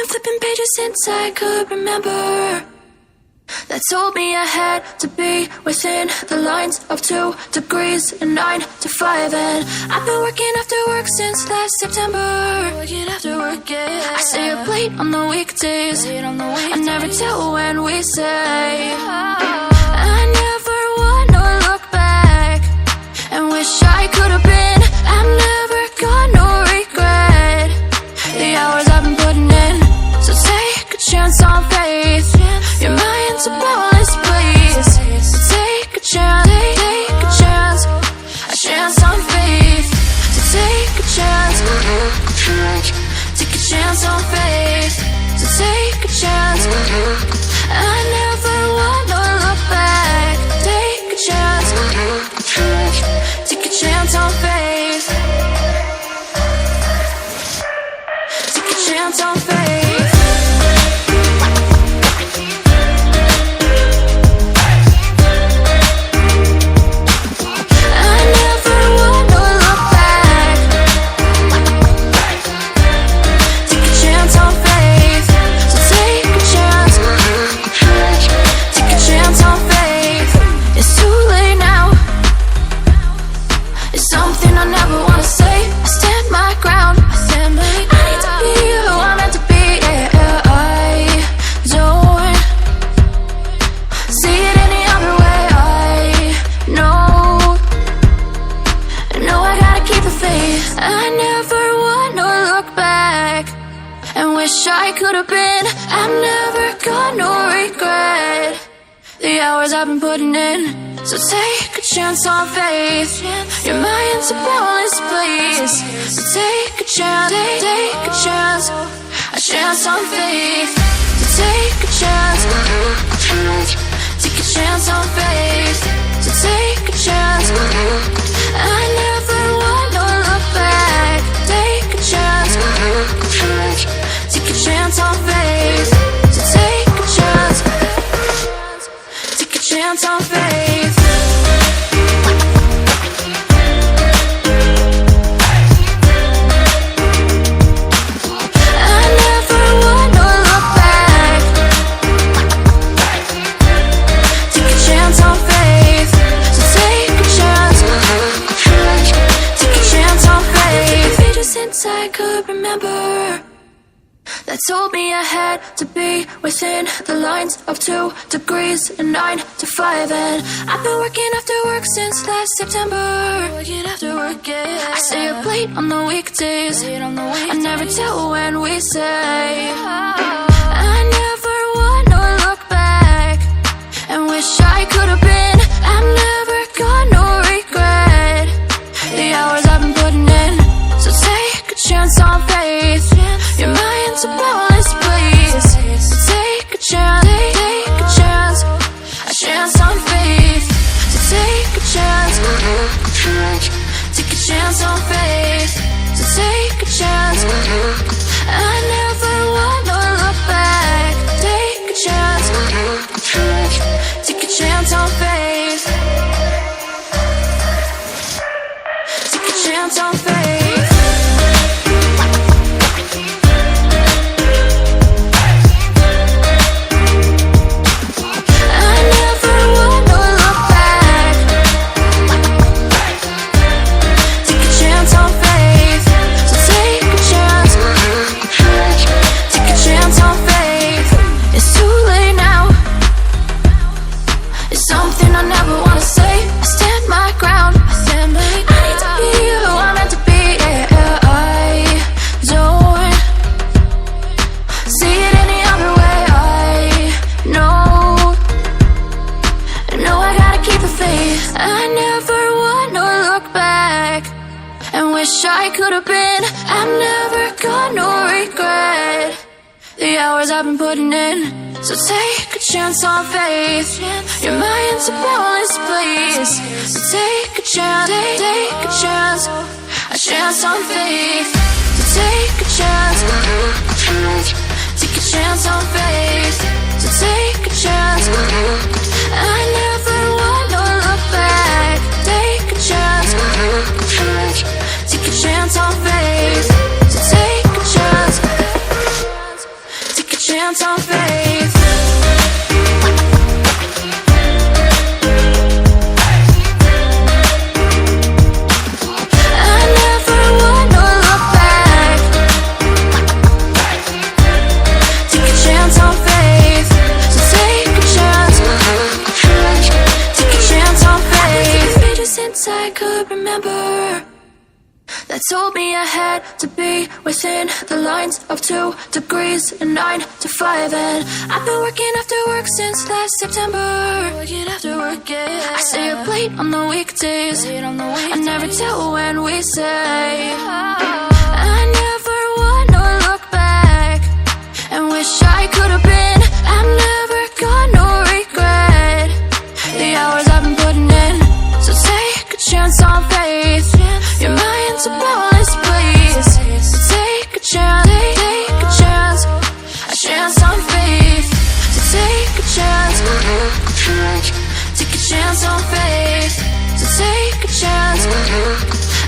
been flipping pages since I could remember, that told me I had to be within the lines of 2 degrees and 9 to 5. And I've been working after work since last September. Working after work, yeah. I stay up late on the weekdays. I never tell when we say. I never wanna look back and wish I could have been. I've never got no regret. The hours I've been putting in, so take a chance on faith. Your mind's a boundless place. So take a chance, a chance on faith. So take a chance, take a chance on faith. So take a chance. I never wanna look back. Take a chance, take a chance on faith. Take a chance on faith. I could have been. I've never got no regret. The hours I've been putting in, so take a chance on faith. Your mind's a boundless place. So take a chance, take a chance, a chance on faith. So take a chance, take a chance on faith. So take a chance. I never wanna look back. Take a chance, take a chance on faith. So take a chance, take a chance on faith. I never wanna look back. Take a chance on faith. So take a chance, take a chance on faith. Pages since I could remember, that told me I had to be within the lines of 2 degrees and 9 to 5. And I've been working after work since last September. Working after work, yeah. I stay up late on the weekdays. I never tell when we say. I never wanna look back and wish I could have been. I've never got no regret. The hours I've been putting in, so take a chance on faith. Your mind's a boundless place. So take a chance, take a chance, a chance on faith. So take a chance, take a chance on faith. So take a chance. I never wanna look back. Take a chance, take a chance on faith. Take a chance on faith. I never wanna look back and wish I could have been. I've never got no regret. The hours I've been putting in, so take a chance on faith. Your mind's a boundless place. So take a chance, take a chance, a chance on faith. So take a chance, take a chance on faith. So take a chance. I never wanna look back. Take a chance, take a chance on faith. So take a chance, chance on faith. I never wanna look back. Take a chance on faith. So take a chance. Take a chance on faith. Pages since I could remember that told me I had to be within the lines of 2 degrees and 9 to 5. And I've been working after work since last September. Working after work, yeah. I stay up late on the weekdays. I never tell when we say. I never wanna look back and wish I could have been. I've never got no regret the hours I've been putting in. So take a chance on faith. Your mind's a bonus, please. So take a chance, take a chance on faith. So take a chance, take a chance on faith. So take a chance.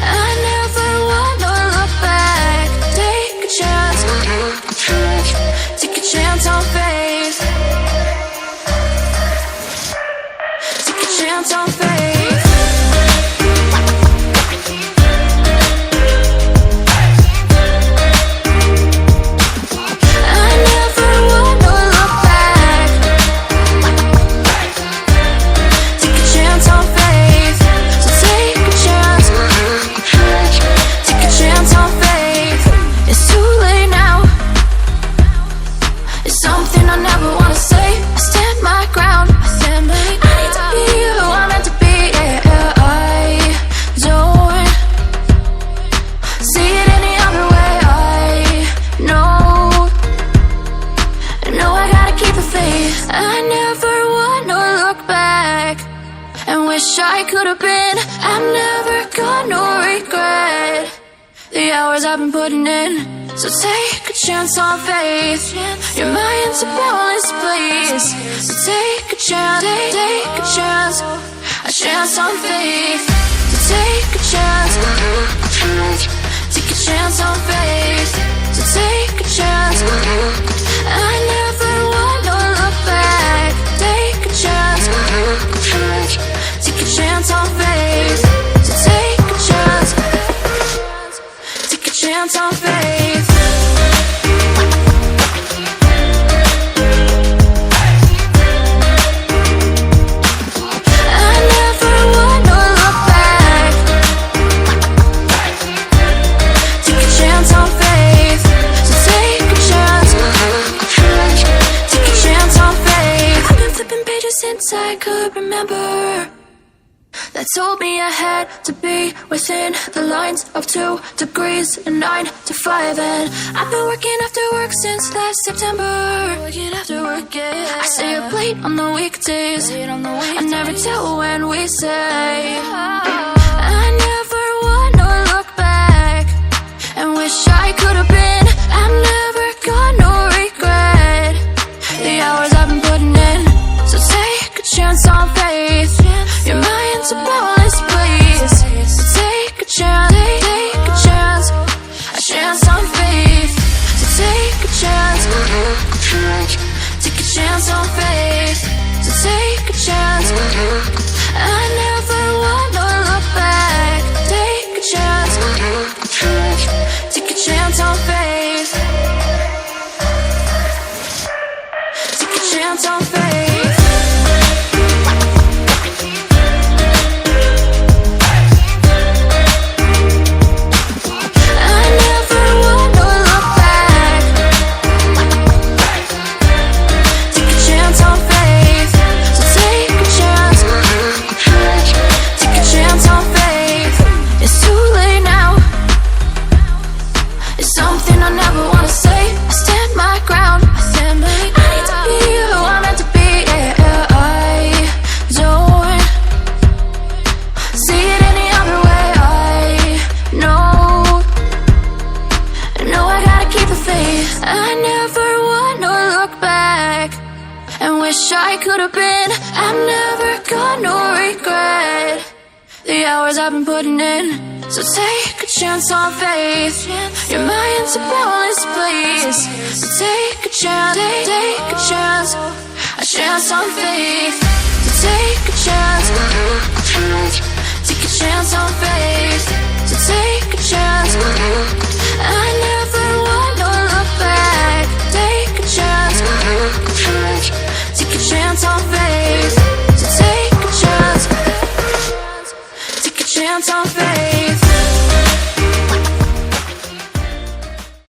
I never wanna look back. Take a chance, take a chance on faith. Take a chance on faith. I never wanna look back and wish I could have been. I've never got no regret the hours I've been putting in. So take a chance on faith. Your mind's a bonus, please. So take a chance, take a chance on faith. So take a chance, take a chance on faith. So take a chance. I never wanna look back. Take a chance, take a chance on faith. So take a chance, take a chance on faith. I never wanna look back. Take a chance on faith. So take a chance, take a chance on faith. I've been flipping pages since I could remember that told me I had to be within the lines of 2 degrees and 9 to 5. And I've been working after work since last September. Working after work, yeah. I stay up late on the weekdays. I never tell when we say. I never wanna look back and wish I could have been. I've never got no regret the hours I've been putting in. So take a chance on faith. Your mind's a bonus, please. So take a chance, take a chance on faith. So take a chance, take a chance on faith. So take a chance. I never wanna look back. Take a chance, take a chance on faith. Take a chance on faith. I could have been. I've never got no regret the hours I've been putting in. So take a chance on faith. Your mind's a boundless place. So take a chance, take a chance. A chance on faith. So take a chance. Take a chance on faith. So take a chance.